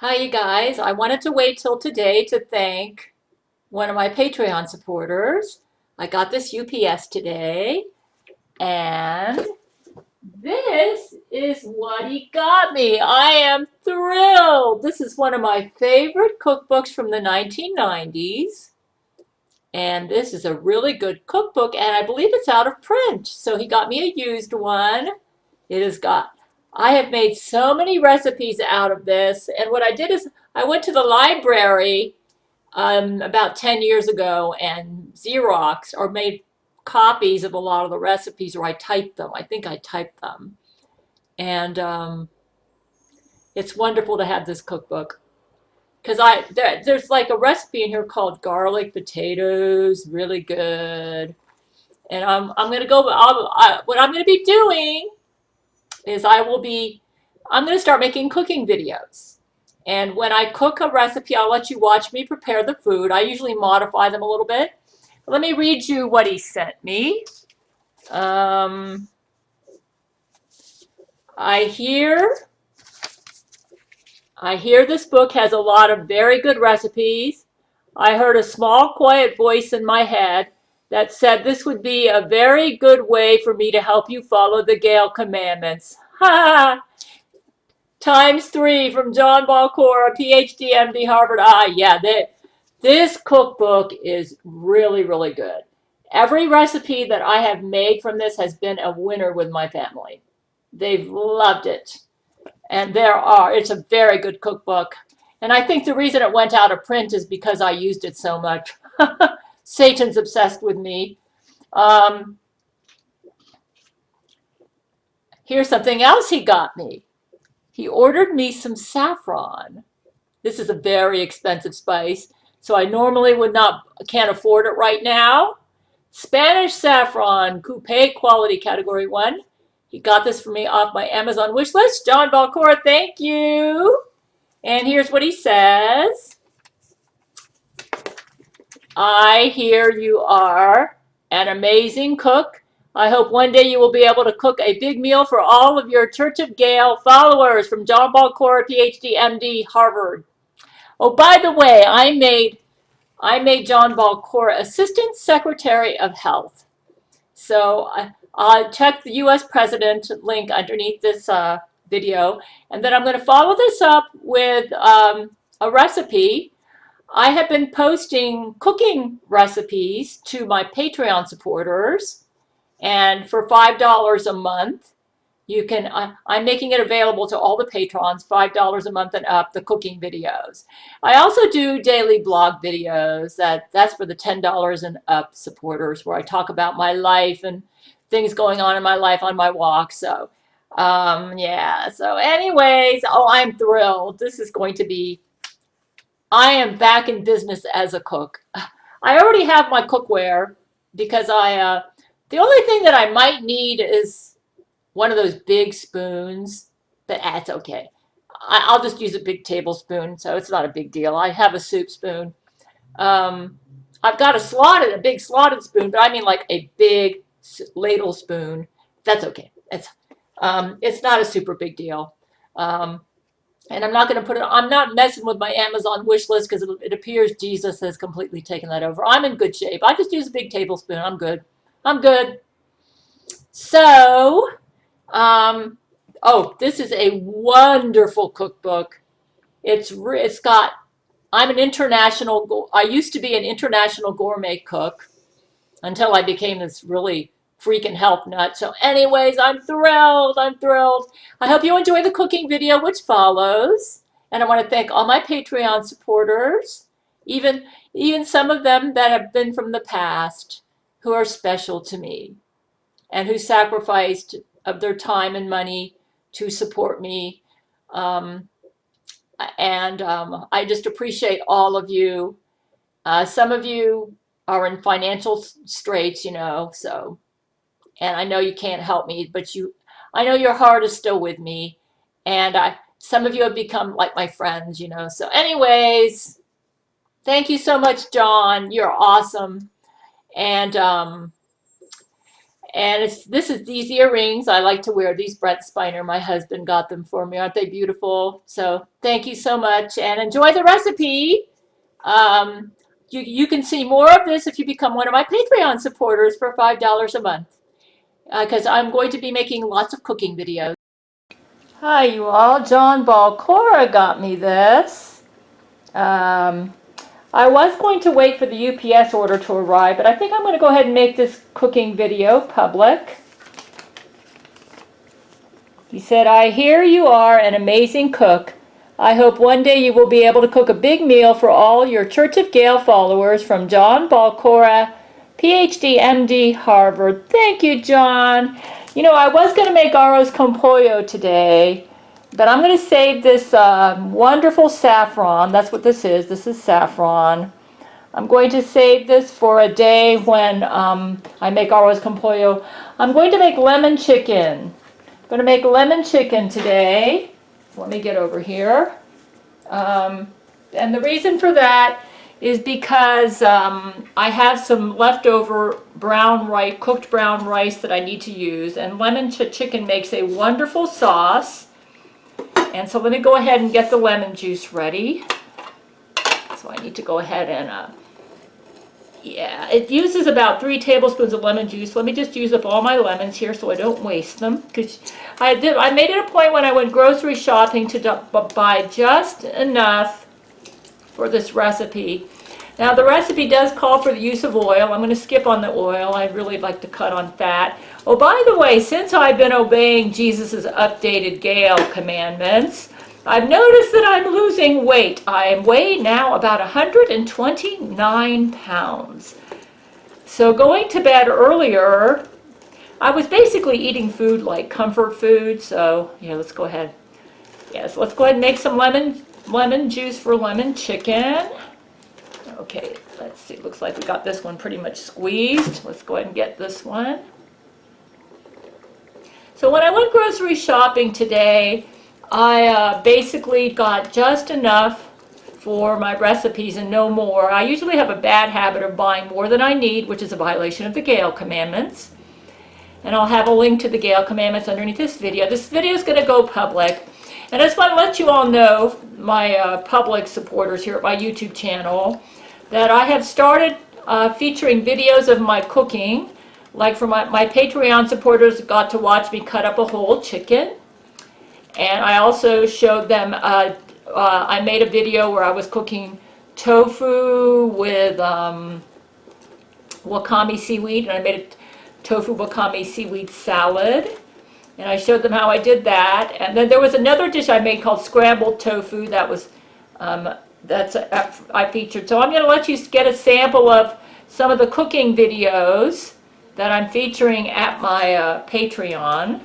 Hi, you guys. I wanted to wait till today to thank one of my Patreon supporters. I got this UPS today, and this is what he got me. I am thrilled. This is one of my favorite cookbooks from the 1990s, and this is a really good cookbook, and I believe it's out of print. So he got me a used one. It has got, I have made so many recipes out of this. And what I did is I went to the library about 10 years ago and Xerox or made copies of a lot of the recipes, or I typed them. I think I typed them. And it's wonderful to have this cookbook because there's like a recipe in here called garlic potatoes, really good. And I'm gonna go. What I'm gonna be doing is I'm going to start making cooking videos. And when I cook a recipe, I'll let you watch me prepare the food. I usually modify them a little bit. Let me read you what he sent me. Um, I hear I hear this book has a lot of very good recipes. I heard a small, quiet voice in my head that said this would be a very good way for me to help you follow the Gail commandments. Ha! Times three from John Balcora, PhD, MD, Harvard. Yeah, this cookbook is really, really good. Every recipe that I have made from this has been a winner with my family. They've loved it. And it's a very good cookbook. And I think the reason it went out of print is because I used it so much. Satan's obsessed with me. Um, Here's something else he got me. He ordered me some saffron. This is a very expensive spice, so I normally can't afford it right now. Spanish saffron, coupe quality category 1. He got this for me off my Amazon wish list. John Balcora, thank you. And here's what he says. I hear you are an amazing cook. I hope one day you will be able to cook a big meal for all of your Church of Gail followers from John Balcora, PhD, MD, Harvard. Oh, by the way, I made John Balcora Assistant Secretary of Health. So I'll check the U.S. President link underneath this video, and then I'm going to follow this up with a recipe. I have been posting cooking recipes to my Patreon supporters, and for $5 a month, I'm making it available to all the patrons, $5 a month and up, the cooking videos. I also do daily blog videos. That's for the $10 and up supporters, where I talk about my life and things going on in my life on my walk. So, yeah. So anyways, I'm thrilled. I am back in business as a cook. I already have my cookware because the only thing that I might need is one of those big spoons, but it's okay. I'll just use a big tablespoon, so it's not a big deal. I have a soup spoon. Um, I've got a big slotted spoon, but I mean like a big ladle spoon. That's okay. It's not a super big deal. Um, and I'm not messing with my Amazon wish list because it appears Jesus has completely taken that over. I'm in good shape. I just use a big tablespoon. I'm good. I'm good. So, this is a wonderful cookbook. It's got, I used to be an international gourmet cook until I became this really freaking health nut. So anyways, I'm thrilled. I'm thrilled. I hope you enjoy the cooking video which follows. And I want to thank all my Patreon supporters, even some of them that have been from the past, who are special to me and who sacrificed of their time and money to support me. Um, and I just appreciate all of you. Some of you are in financial straits, so, and I know you can't help me, but I know your heart is still with me, and some of you have become like my friends, so anyways, thank you so much, John. You're awesome. And And these earrings. I like to wear these. Brent Spiner, my husband, got them for me. Aren't they beautiful? So thank you so much and enjoy the recipe. Um, you can see more of this if you become one of my Patreon supporters for $5 a month. Because I'm going to be making lots of cooking videos. Hi, you all. John Balcora got me this. I was going to wait for the UPS order to arrive, but I think I'm going to go ahead and make this cooking video public. He said, I hear you are an amazing cook. I hope one day you will be able to cook a big meal for all your Church of Gail followers from John Balcora, PhD, MD, Harvard. Thank you, John. You know, I was going to make arroz con pollo today, but I'm going to save this wonderful saffron. That's what this is. This is saffron. I'm going to save this for a day when I make arroz con pollo. I'm going to make lemon chicken. I'm going to make lemon chicken today. Let me get over here. And the reason for that is because I have some leftover brown rice, cooked brown rice that I need to use. And lemon chicken makes a wonderful sauce. And so let me go ahead and get the lemon juice ready. So I need to go ahead and yeah, it uses about 3 tablespoons of lemon juice. Let me just use up all my lemons here so I don't waste them. Because I made it a point when I went grocery shopping to buy just enough for this recipe. Now the recipe does call for the use of oil. I'm going to skip on the oil. I really like to cut on fat. Oh, by the way, since I've been obeying Jesus' updated Gail commandments, I've noticed that I'm losing weight. I weigh now about 129 pounds. So going to bed earlier, I was basically eating food like comfort food. So yeah, let's go ahead. Yes, let's go ahead and make some lemon juice for lemon chicken. Okay, let's see. Looks like we got this one pretty much squeezed. Let's go ahead and get this one. So when I went grocery shopping today, I basically got just enough for my recipes and no more. I usually have a bad habit of buying more than I need, which is a violation of the Gail commandments. And I'll have a link to the Gail commandments underneath this video. This video is going to go public. And I just want to let you all know, my public supporters here at my YouTube channel, that I have started featuring videos of my cooking. Like for my Patreon supporters got to watch me cut up a whole chicken. And I also showed them, I made a video where I was cooking tofu with wakame seaweed, and I made a tofu wakame seaweed salad. And I showed them how I did that. And then there was another dish I made called scrambled tofu that was, I featured. So I'm going to let you get a sample of some of the cooking videos that I'm featuring at my Patreon.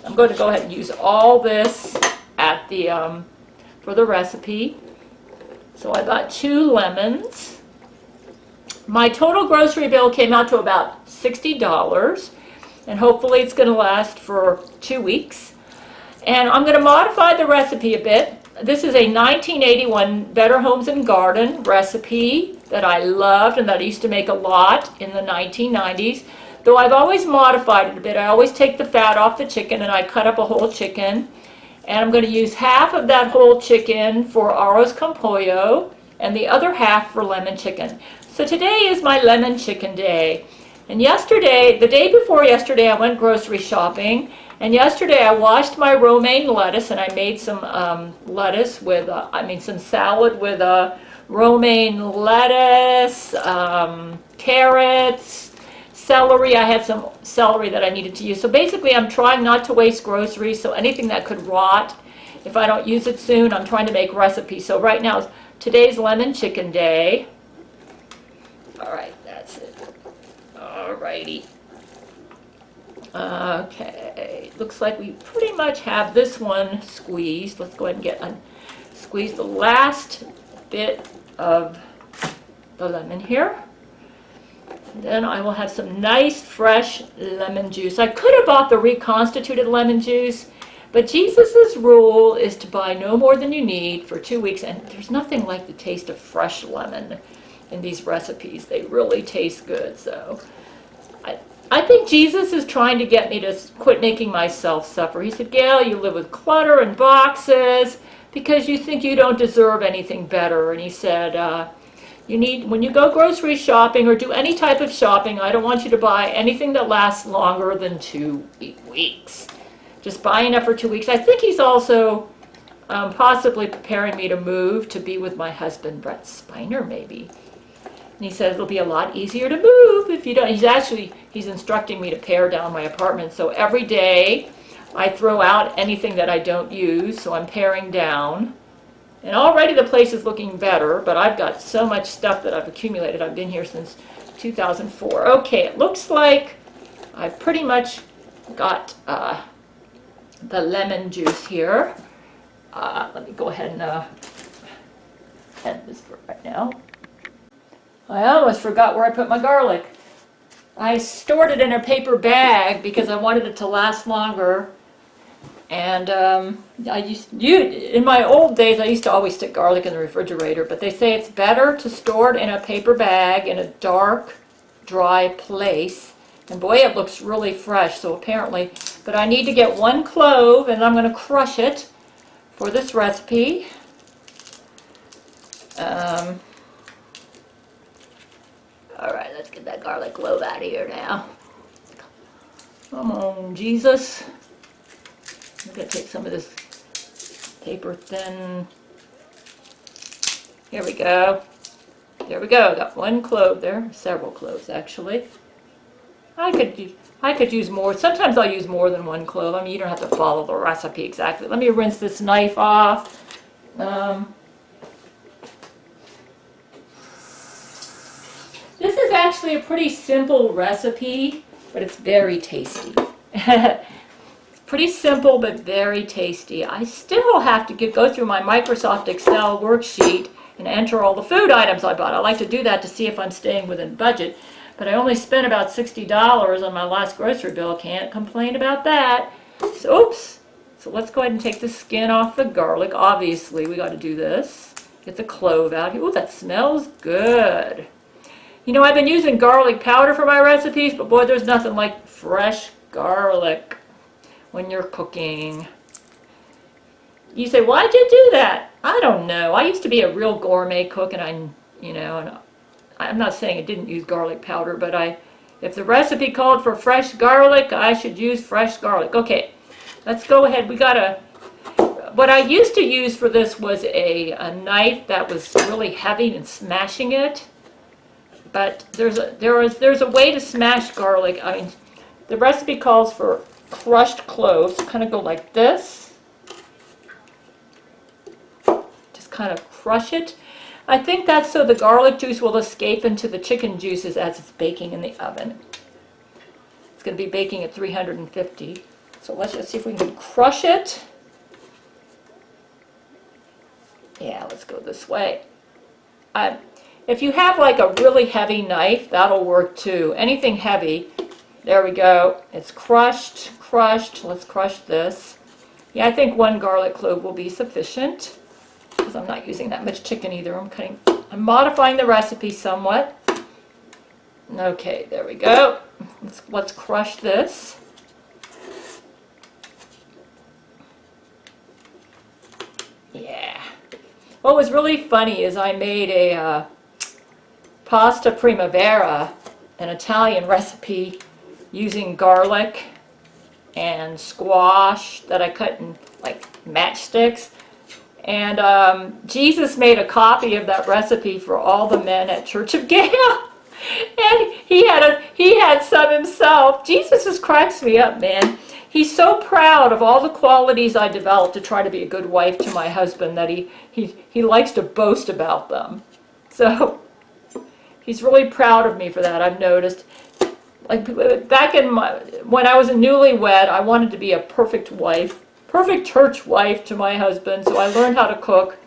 I'm going to go ahead and use all this at the for the recipe. So I got 2 lemons. My total grocery bill came out to about $60, and hopefully it's going to last for 2 weeks. And I'm going to modify the recipe a bit. This is a 1981 Better Homes and Garden recipe that I loved and that I used to make a lot in the 1990s. Though I've always modified it a bit. I always take the fat off the chicken and I cut up a whole chicken. And I'm going to use half of that whole chicken for arroz con pollo and the other half for lemon chicken. So today is my lemon chicken day. And yesterday, the day before yesterday, I went grocery shopping. And yesterday I washed my romaine lettuce and I made some lettuce with, some salad with romaine lettuce, carrots, celery. I had some celery that I needed to use. So basically I'm trying not to waste groceries, so anything that could rot, if I don't use it soon, I'm trying to make recipes. So right now, today's lemon chicken day. All right, that's it. All righty. Okay, looks like we pretty much have this one squeezed. Let's go ahead and squeeze the last bit of the lemon here. Then I will have some nice fresh lemon juice. I could have bought the reconstituted lemon juice, but Jesus' rule is to buy no more than you need for 2 weeks, and there's nothing like the taste of fresh lemon in these recipes. They really taste good, so I think Jesus is trying to get me to quit making myself suffer. He said, Gail, you live with clutter and boxes because you think you don't deserve anything better. And he said, when you go grocery shopping or do any type of shopping, I don't want you to buy anything that lasts longer than 2 weeks. Just buy enough for 2 weeks. I think he's also possibly preparing me to move to be with my husband, Brett Spiner, maybe. And he says it'll be a lot easier to move if you don't. He's instructing me to pare down my apartment. So every day I throw out anything that I don't use, so I'm paring down. And already the place is looking better, but I've got so much stuff that I've accumulated. I've been here since 2004. Okay, it looks like I've pretty much got the lemon juice here. Let me go ahead and end this for right now. I almost forgot where I put my garlic. I stored it in a paper bag because I wanted it to last longer. And in my old days, I used to always stick garlic in the refrigerator, but they say it's better to store it in a paper bag in a dark, dry place. And boy, it looks really fresh, so apparently, but I need to get 1 clove, and I'm going to crush it for this recipe. All right, let's get that garlic clove out of here now. Come on, Jesus. I'm going to take some of this paper thin. Here we go. There we go. Got 1 clove there. Several cloves, actually. I could use more. Sometimes I'll use more than 1 clove. I mean, you don't have to follow the recipe exactly. Let me rinse this knife off. This is actually a pretty simple recipe, but it's very tasty. It's pretty simple, but very tasty. I still have to go through my Microsoft Excel worksheet and enter all the food items I bought. I like to do that to see if I'm staying within budget. But I only spent about $60 on my last grocery bill. Can't complain about that. So, oops. So let's go ahead and take the skin off the garlic. Obviously, we got to do this. Get the clove out here. Ooh, that smells good. You know, I've been using garlic powder for my recipes, but boy, there's nothing like fresh garlic when you're cooking. You say, why'd you do that? I don't know. I used to be a real gourmet cook, and I'm not saying I didn't use garlic powder, but if the recipe called for fresh garlic, I should use fresh garlic. Okay, let's go ahead. What I used to use for this was a knife that was really heavy and smashing it. But there's a way to smash garlic. I mean, the recipe calls for crushed cloves. Kind of go like this. Just kind of crush it. I think that's so the garlic juice will escape into the chicken juices as it's baking in the oven. It's going to be baking at 350. So let's just see if we can crush it. Yeah, let's go this way. If you have like a really heavy knife, that'll work too. Anything heavy. There we go. It's crushed. Let's crush this. Yeah, I think 1 garlic clove will be sufficient because I'm not using that much chicken either. I'm modifying the recipe somewhat. Okay, there we go. Let's crush this. Yeah. What was really funny is I made a pasta primavera, an Italian recipe using garlic and squash that I cut in like matchsticks. And Jesus made a copy of that recipe for all the men at Church of Gail. And he had some himself. Jesus just cracks me up, man. He's so proud of all the qualities I developed to try to be a good wife to my husband that he likes to boast about them. So he's really proud of me for that, I've noticed. Like back when I was a newlywed, I wanted to be a perfect wife, perfect church wife to my husband, so I learned how to cook,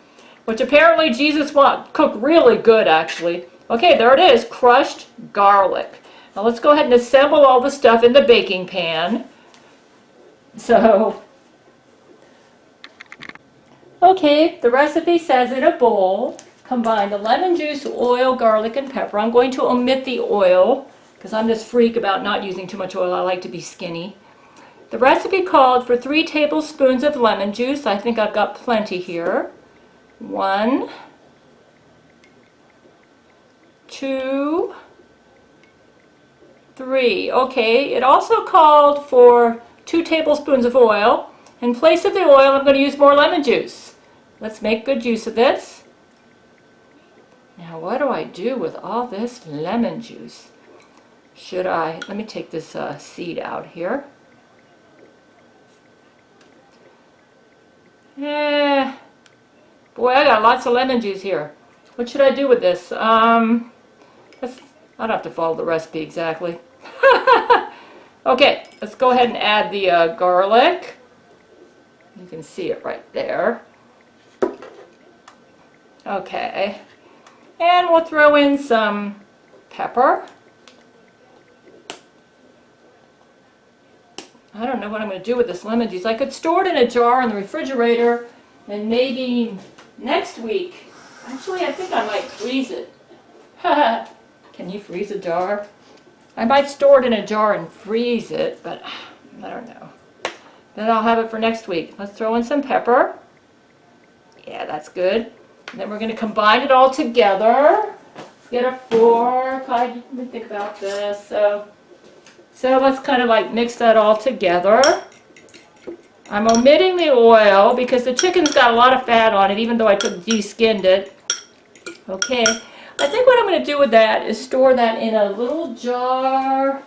which apparently Jesus cooked really good, actually. Okay, there it is, crushed garlic. Now let's go ahead and assemble all the stuff in the baking pan. So, okay, the recipe says in a bowl, combine the lemon juice, oil, garlic, and pepper. I'm going to omit the oil because I'm this freak about not using too much oil. I like to be skinny. The recipe called for 3 tablespoons of lemon juice. I think I've got plenty here. 1, 2, 3. Okay, it also called for 2 tablespoons of oil. In place of the oil, I'm going to use more lemon juice. Let's make good use of this. Now, what do I do with all this lemon juice? Should I, let me take this seed out here. Boy, I got lots of lemon juice here. What should I do with this? I don't have to follow the recipe exactly. Okay, let's go ahead and add the garlic. You can see it right there. Okay, and we'll throw in some pepper. I don't know what I'm going to do with this lemon juice. I could store it in a jar in the refrigerator, and maybe next week, actually I think I might freeze it. Can you freeze a jar? I might store it in a jar and freeze it, but I don't know. Then I'll have it for next week. Let's throw in some pepper. Yeah, that's good. And then we're going to combine it all together. Let's get a fork. Let me think about this. So let's kind of like mix that all together. I'm omitting the oil because the chicken's got a lot of fat on it, even though I de-skinned it. Okay, I think what I'm going to do with that is store that in a little jar.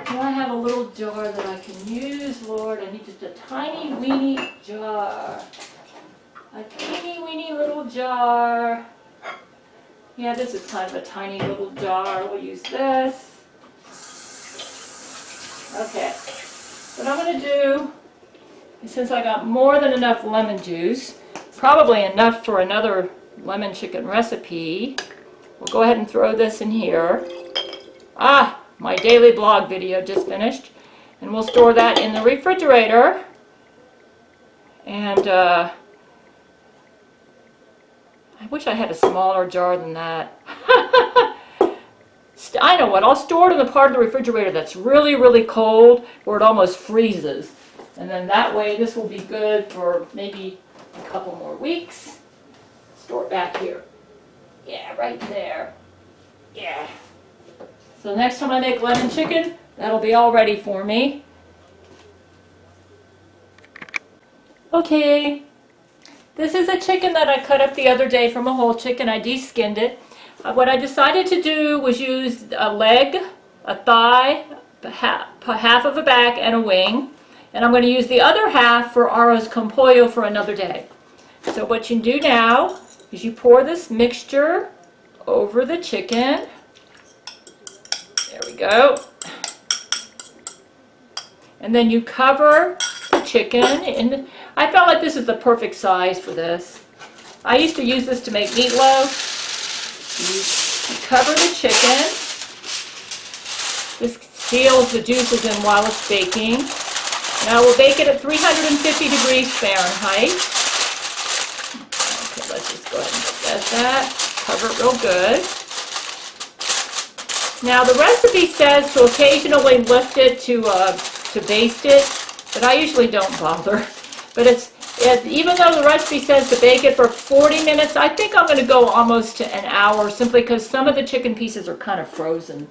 Do I have a little jar that I can use, Lord? I need just a tiny weeny jar. A teeny weeny little jar. Yeah, this is kind of a tiny little jar. We'll use this. Okay, what I'm going to do is, since I got more than enough lemon juice, probably enough for another lemon chicken recipe, we'll go ahead and throw this in here. Ah, my daily blog video just finished. And we'll store that in the refrigerator. And I wish I had a smaller jar than that. I know what, I'll store it in the part of the refrigerator that's really, really cold, where it almost freezes. And then that way this will be good for maybe a couple more weeks. Store it back here. Yeah, right there. Yeah. So next time I make lemon chicken, that'll be all ready for me. Okay. This is a chicken that I cut up the other day from a whole chicken. I de-skinned it. What I decided to do was use a leg, a thigh, half of a back, and a wing. And I'm going to use the other half for arroz con pollo for another day. So what you do now is you pour this mixture over the chicken. There we go. And then you cover the chicken. And I felt like this is the perfect size for this. I used to use this to make meatloaf. You cover the chicken. This seals the juices in while it's baking. Now we'll bake it at 350 degrees Fahrenheit. Okay, let's just go ahead and get that. Cover it real good. Now the recipe says to occasionally lift it to baste it, but I usually don't bother. But even though the recipe says to bake it for 40 minutes, I think I'm going to go almost to an hour, simply because some of the chicken pieces are kind of frozen.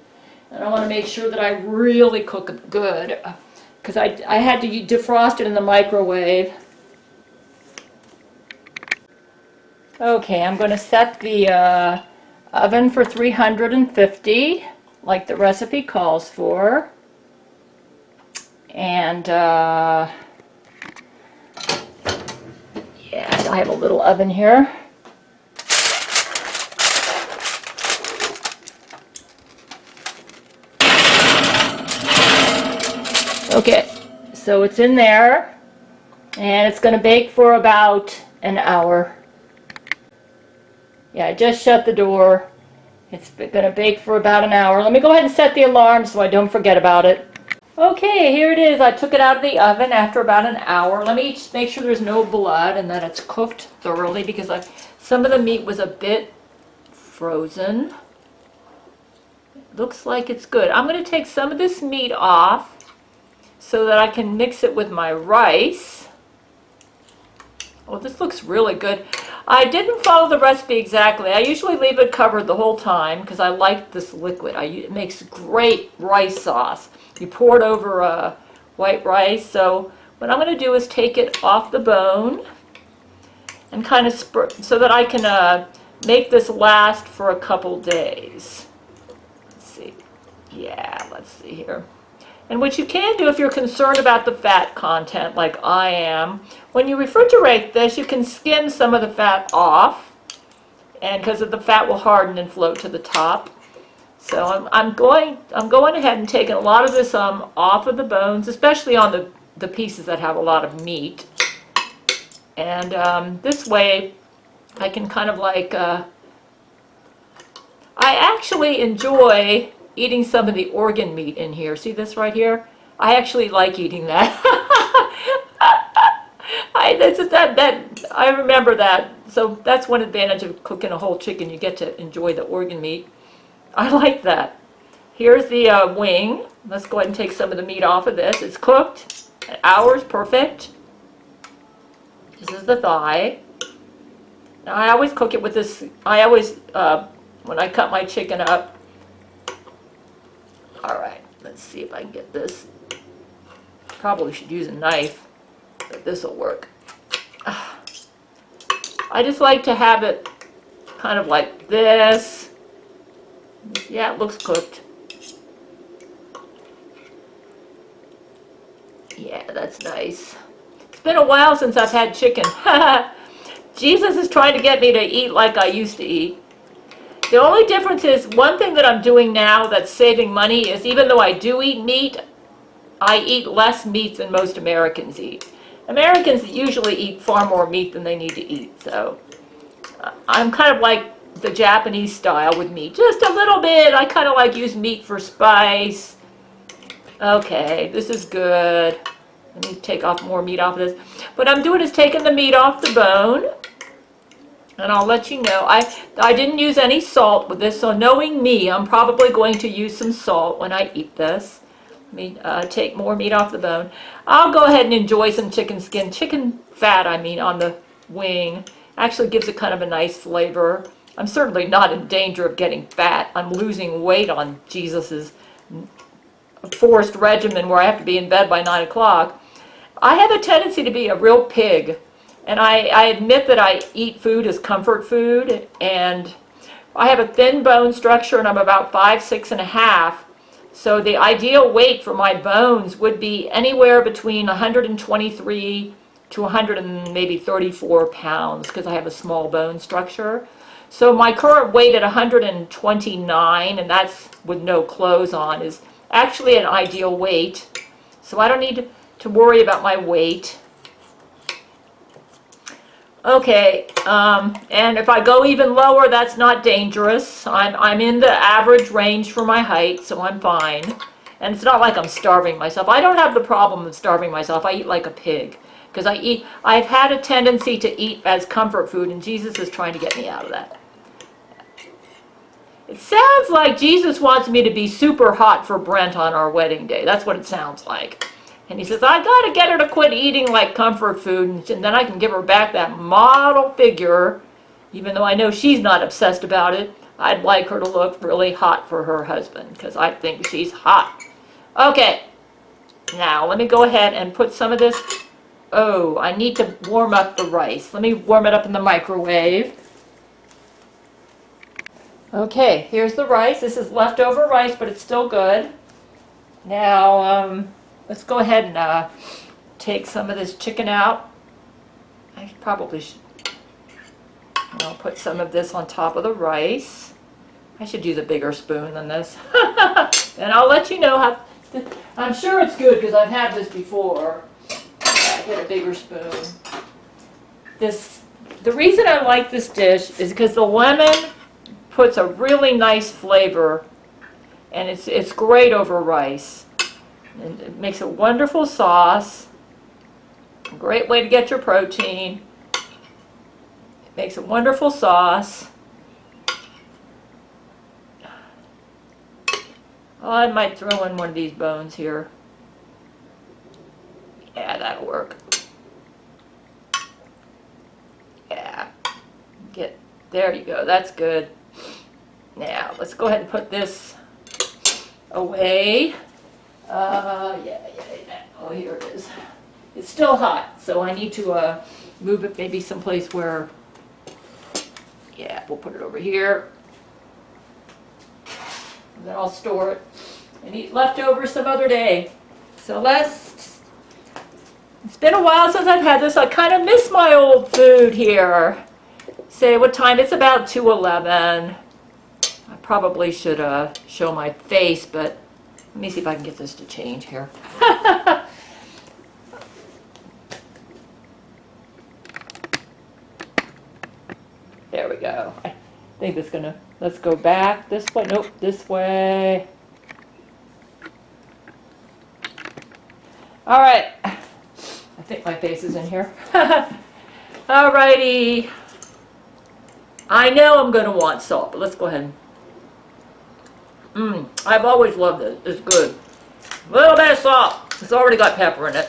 And I want to make sure that I really cook it good, because I had to defrost it in the microwave. Okay, I'm going to set the oven for 350, like the recipe calls for. And yeah, I have a little oven here. Okay, so it's in there, and it's going to bake for about an hour. Yeah, I just shut the door. It's going to bake for about an hour. Let me go ahead and set the alarm so I don't forget about it. Okay, here it is. I took it out of the oven after about an hour. Let me just make sure there's no blood and that it's cooked thoroughly, because some of the meat was a bit frozen. looks like it's good. I'm going to take some of this meat off so that I can mix it with my rice. Oh, this looks really good. I didn't follow the recipe exactly. I usually leave it covered the whole time because I like this liquid. It makes great rice sauce. You pour it over white rice. So what I'm going to do is take it off the bone and kind of so that I can make this last for a couple days. Let's see. Yeah, let's see here. And what you can do if you're concerned about the fat content, like I am, when you refrigerate this, you can skim some of the fat off, and because the fat will harden and float to the top. So I'm going ahead and taking a lot of this off of the bones, especially on the pieces that have a lot of meat. And this way, I can kind of like, I actually enjoy eating some of the organ meat in here. See this right here? I actually like eating that. I remember that. So that's one advantage of cooking a whole chicken. You get to enjoy the organ meat. I like that. Here's the wing. Let's go ahead and take some of the meat off of this. It's cooked. An hour's perfect. This is the thigh. Now I always cook it with this. I always, when I cut my chicken up. All right, let's see if I can get this. Probably should use a knife, but this will work. I just like to have it kind of like this. Yeah, it looks cooked. Yeah, that's nice. It's been a while since I've had chicken. Jesus is trying to get me to eat like I used to eat. The only difference is, one thing that I'm doing now that's saving money is, even though I do eat meat, I eat less meat than most Americans eat. Americans usually eat far more meat than they need to eat. So I'm kind of like the Japanese style with meat. Just a little bit. I kind of like use meat for spice. Okay, this is good. Let me take off more meat off of this. What I'm doing is taking the meat off the bone. And I'll let you know, I didn't use any salt with this, so knowing me, I'm probably going to use some salt when I eat this. Let me take more meat off the bone. I'll go ahead and enjoy some chicken skin, chicken fat, I mean, on the wing. Actually gives it kind of a nice flavor. I'm certainly not in danger of getting fat. I'm losing weight on Jesus's forced regimen where I have to be in bed by 9 o'clock. I have a tendency to be a real pig. And I admit that I eat food as comfort food, and I have a thin bone structure, and I'm about 5'6" and a half. So the ideal weight for my bones would be anywhere between 123 to 100 and maybe 34 pounds, because I have a small bone structure. So my current weight at 129, and that's with no clothes on, is actually an ideal weight. So I don't need to worry about my weight. Okay, and if I go even lower, that's not dangerous. I'm in the average range for my height, so I'm fine. And it's not like I'm starving myself. I don't have the problem of starving myself. I eat like a pig. Because I've had a tendency to eat as comfort food, and Jesus is trying to get me out of that. It sounds like Jesus wants me to be super hot for Brent on our wedding day. That's what it sounds like. And he says, I got to get her to quit eating like comfort food, and then I can give her back that model figure, even though I know she's not obsessed about it. I'd like her to look really hot for her husband, because I think she's hot. Okay, now let me go ahead and put some of this. Oh, I need to warm up the rice. Let me warm it up in the microwave. Okay, here's the rice. This is leftover rice, but it's still good. Now, let's go ahead and take some of this chicken out. I probably should. I'll put some of this on top of the rice. I should use a bigger spoon than this. And I'll let you know how. I'm sure it's good because I've had this before. I get a bigger spoon. The reason I like this dish is because the lemon puts a really nice flavor, and it's great over rice. And it makes a wonderful sauce. A great way to get your protein. It makes a wonderful sauce. Oh, I might throw in one of these bones here. Yeah, that'll work. Yeah. There you go. That's good. Now, let's go ahead and put this away. Yeah. Oh, here it is. It's still hot, so I need to move it maybe someplace where, yeah, we'll put it over here. And then I'll store it and eat leftovers some other day. So it's been a while since I've had this. I kind of miss my old food here. Say what time? It's about 2:11. I probably should show my face, but let me see if I can get this to change here. There we go. I think it's gonna, let's go back this way. Nope, this way. All right. I think my face is in here. All righty. I know I'm gonna want salt, but let's go ahead. I've always loved it. It's good. A little bit of salt. It's already got pepper in it.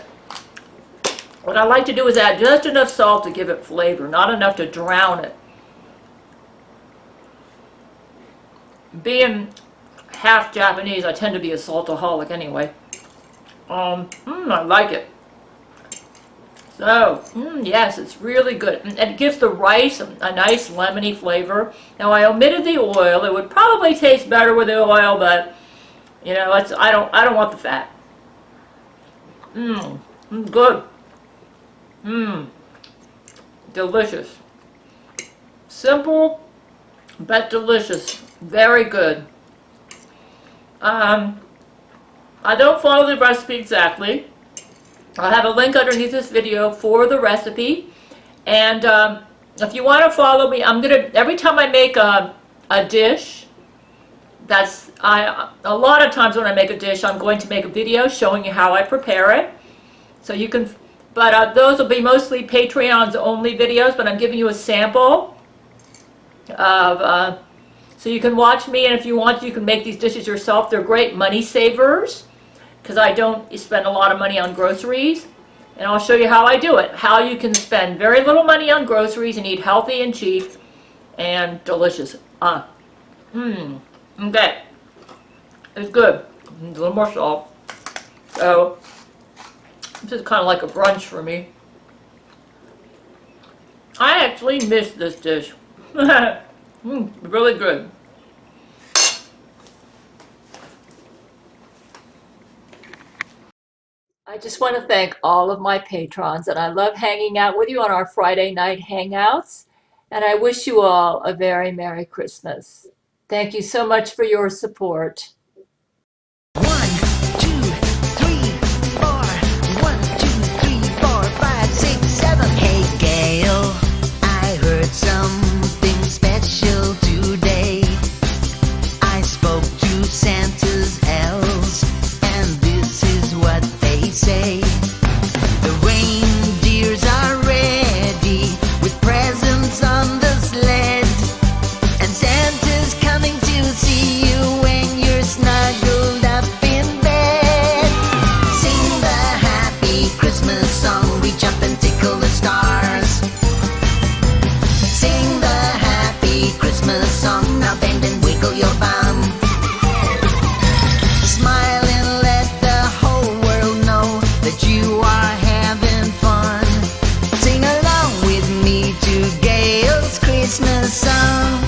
What I like to do is add just enough salt to give it flavor, not enough to drown it. Being half Japanese, I tend to be a saltaholic anyway. I like it. So, yes, it's really good. And it gives the rice a nice lemony flavor. Now, I omitted the oil. It would probably taste better with the oil, but, you know, I don't want the fat. Good. Delicious. Simple, but delicious. Very good. I don't follow the recipe exactly. I'll have a link underneath this video for the recipe. And if you want to follow me, every time I make a dish, a lot of times when I make a dish, I'm going to make a video showing you how I prepare it. So you can, but those will be mostly Patreon's only videos, but I'm giving you a sample of, so you can watch me, and if you want, you can make these dishes yourself. They're great money savers, because I don't spend a lot of money on groceries. And I'll show you how I do it. How you can spend very little money on groceries and eat healthy and cheap and delicious. Okay. It's good. A little more salt. So, this is kind of like a brunch for me. I actually miss this dish. Really good. I just want to thank all of my patrons, and I love hanging out with you on our Friday night hangouts, and I wish you all a very Merry Christmas. Thank you so much for your support. 1, 2, 3, 4. 1, 2, 3, 4, 5, 6, 7. Hey Gail, I heard something special today. I spoke to Santa's elves, and this is what they say. The reindeers are ready with presents on the sled, and Santa's coming to see you when you're snuggled up in bed. Sing the happy Christmas song, reach up and tickle the stars. Sing the happy Christmas song, now bend and wiggle your bum. Smile and let the whole world know that you are having fun. Sing along with me to Gail's Christmas song.